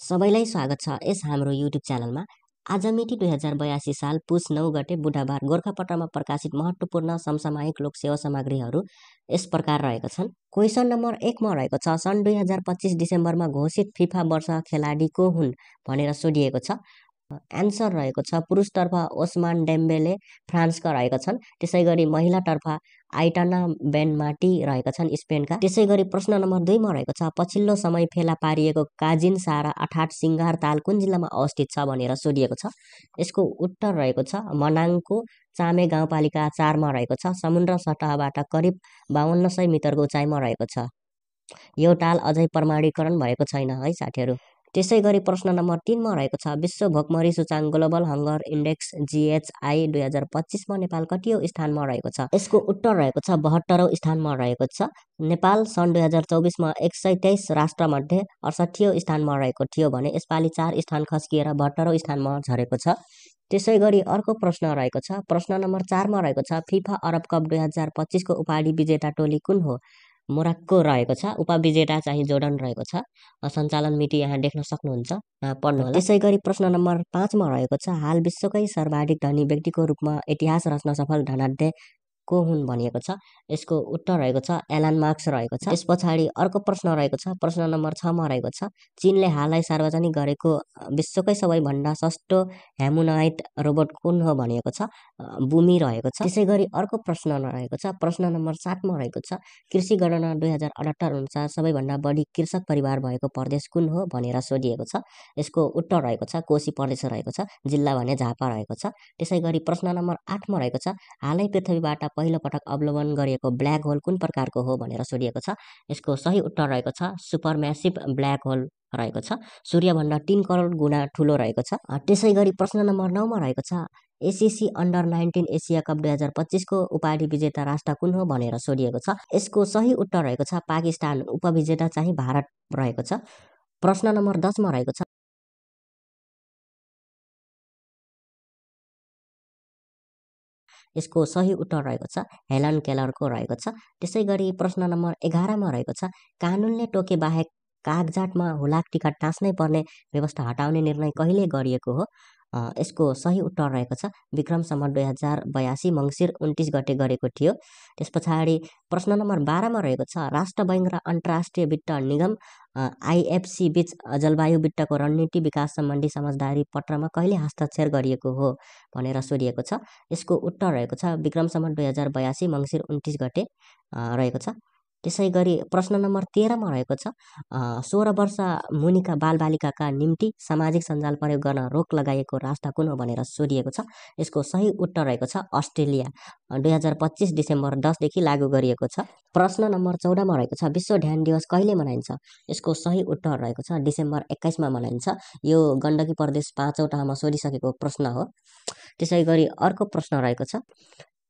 सबैलाई स्वागत छ यस हाम्रो युट्युब च्यानलमा। आज मिति 2082 साल पुस 9 गते बुधबार गोरखापत्रमा प्रकाशित महत्त्वपूर्ण समसामयिक लोक सेवा सामग्रीहरू यस प्रकार रहेका छन्। क्वेसन नम्बर 1 मा रहेको छ सन् 2025 डिसेम्बरमा घोषित फिफा वर्ष खेलाडी को हुन् भनेर सोधिएको छ। एन्सर रहेको छ पुरुषतर्फ ओस्मान डेम्बेले फ्रान्सका रहेका छन्। त्यसैगरी महिलातर्फ आइटाना बेनमाटी रहेका छन् स्पेनका। त्यसैगरी प्रश्न नम्बर 2 मा रहेको छ पछिल्लो समय फेला पारिएको काजिन सारा अर्थात् सिंगार ताल कुन जिल्लामा अवस्थित छ भनेर सोधिएको छ। यसको उत्तर रहेको छ मनाङको चामे गाउँपालिका 4 मा रहेको छ। समुद्र सतहबाट करिब 5200 मिटरको उचाइमा रहेको छ। यो ताल अझै प्रमाणीकरण भएको छैन है साथीहरू। त्यसैगरी प्रश्न नम्बर 3 मा रहेको छ विश्व भोकमरी सूचाङ्क ग्लोबल हङ्गर इन्डेक्स GHI 2025 मा नेपाल कतिऔं स्थानमा रहेको छ। यसको उत्तर रहेको छ 72औं स्थानमा रहेको छ। नेपाल सन् 2024 मा 123 राष्ट्रमध्ये 68औं स्थानमा रहेको थियो भने यसपालि 4 स्थान खस्किएर 72औं स्थानमा झरेको छ। त्यसैगरी अर्को प्रश्न रहेको छ प्रश्न नम्बर 4 मा रहेको छ फिफा अरब कप 2025 को उपाधि विजेता टोली कुन हो। मोरक्को रहेको छ। उपविजेता चाहिँ जोर्डन रहेको छ। सञ्चालन मिति यहाँ देख्न सक्नुहुन्छ, पढ्नुहोला। त्यसैगरी प्रश्न नम्बर 5 मा रहेको छ हाल विश्वकै सर्वाधिक धनी व्यक्तिको रूपमा इतिहास रच्न सफल धनाढ्य को हुन् भनिएको छ। यसको उत्तर रहेको छ एलन मार्क्स रहेको छ। त्यस पछाडि अर्को प्रश्न रहेको छ प्रश्न नम्बर 6 मा रहेको छ चीनले हालै सार्वजनिक गरेको विश्वकै सबैभन्दा सस्तो ह्युमनोइड रोबोट कुन हो भनिएको छ। बुमी रहेको छ। त्यसैगरी अर्को प्रश्न रहेको छ प्रश्न नम्बर 7 मा रहेको छ कृषि गणना 2078 अनुसार सबैभन्दा बढी कृषक परिवार भएको प्रदेश कुन हो भनेर सोधिएको छ। यसको उत्तर रहेको छ कोशी प्रदेश रहेको छ। जिल्ला भने झापा रहेको छ। त्यसैगरी प्रश्न नम्बर 8 मा रहेको छ हालै पृथ्वीबाट पहिलो पटक अवलोकन गरिएको ब्ल्याक होल कुन प्रकारको हो भनेर सोधिएको छ। यसको सही उत्तर रहेको छ सुपरम्यासिभ ब्ल्याक होल रहेको छ। सूर्यभन्दा 3 करोड गुणा ठुलो रहेको छ। त्यसैगरी प्रश्न नम्बर 9 मा रहेको छ ACC अन्डर 19 एसिया कप 2025 को उपाधि विजेता राष्ट्र कुन हो भनेर सोधिएको छ। यसको सही उत्तर रहेको छ पाकिस्तान। उपविजेता चाहिँ भारत रहेको छ। प्रश्न नम्बर 10 मा रहेको छ यसको सही उत्तर रहेको छ हेलन केलरको रहेको छ। त्यसैगरी प्रश्न नम्बर 11 मा रहेको छ कानुनले तोके बाहेक कागजातमा हुलाक टिकट टाँच्नै पर्ने व्यवस्था हटाउने निर्णय कहिले गरिएको हो। यसको सही उत्तर रहेको छ विक्रम सम्वत 2082 मङ्सिर 29 गते गरेको थियो। त्यस पछाडि प्रश्न नम्बर 12 मा रहेको छ राष्ट्र बैङ्क र अन्तर्राष्ट्रिय वित्त निगम IFC बीच जलवायु वित्तको रणनीति विकास सम्बन्धी समझदारी पत्रमा कहिले हस्ताक्षर गरिएको हो भनेर सोधिएको छ। यसको उत्तर रहेको छ विक्रम सम्वत 2082 मङ्सिर 29 गते रहेको छ। त्यसैगरी प्रश्न नम्बर 13 मा रहेको छ 16 वर्ष मुनिका बालबालिकाका निम्ति सामाजिक सञ्जाल प्रयोग गर्न रोक लगाइएको राष्ट्र कुन हो भनेर सोधिएको छ। यसको सही उत्तर रहेको छ अस्ट्रेलिया। 2025 डिसेम्बर 10 देखि लागू गरिएको छ। प्रश्न नम्बर 14 मा रहेको छ विश्व ध्यान दिवस कहिले मनाइन्छ। यसको सही उत्तर रहेको छ डिसेम्बर 21 मा मनाइन्छ। यो गण्डकी प्रदेश 5औं तहमा सोधिसकेको प्रश्न हो। त्यसैगरी अर्को प्रश्न रहेको छ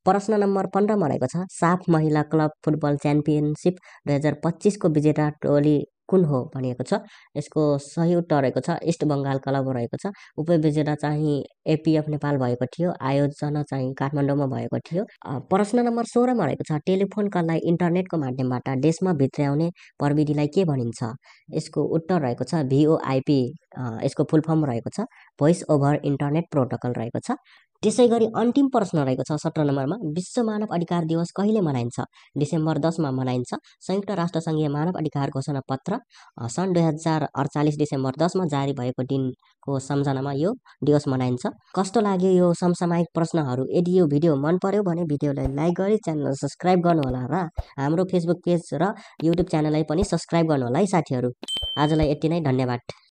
प्रश्न नम्बर 15 मा रहेको छ साफ महिला क्लब फुटबल च्याम्पियनसिप 2025 को विजेता टोली कुन हो भनिएको छ। यसको सही उत्तर रहेको छ इस्ट बङ्गाल क्लब रहेको छ। उपविजेता चाहिँ APF नेपाल भएको थियो। आयोजना चाहिँ काठमाडौँमा भएको थियो। प्रश्न नम्बर 16 मा रहेको छ टेलिफोन कललाई इन्टरनेटको माध्यमबाट देशमा भित्र्याउने प्रविधिलाई के भनिन्छ। यसको उत्तर रहेको छ VoIP। यसको फुल फर्म रहेको छ भोइस ओभर इन्टरनेट प्रोटोकल रहेको छ। त्यसैगरी अन्तिम प्रश्न रहेको छ 17 नम्बरमा विश्व मानव अधिकार दिवस कहिले मनाइन्छ। डिसेम्बर 10 मा मनाइन्छ। संयुक्त राष्ट्र सङ्घीय मानव अधिकार घोषणा पत्र सन् 2048 डिसेम्बर 10 मा जारी भएको दिनको सम्झनामा यो दिवस मनाइन्छ। कस्तो लाग्यो यो समसामयिक प्रश्नहरू। यदि यो भिडियो मन पर्यो भने भिडियोलाई लाइक गरी च्यानललाई सब्स्क्राइब गर्नुहोला र हाम्रो फेसबुक पेज र युट्युब च्यानललाई पनि सब्स्क्राइब गर्नुहोला है साथीहरू। आजलाई यति नै, धन्यवाद।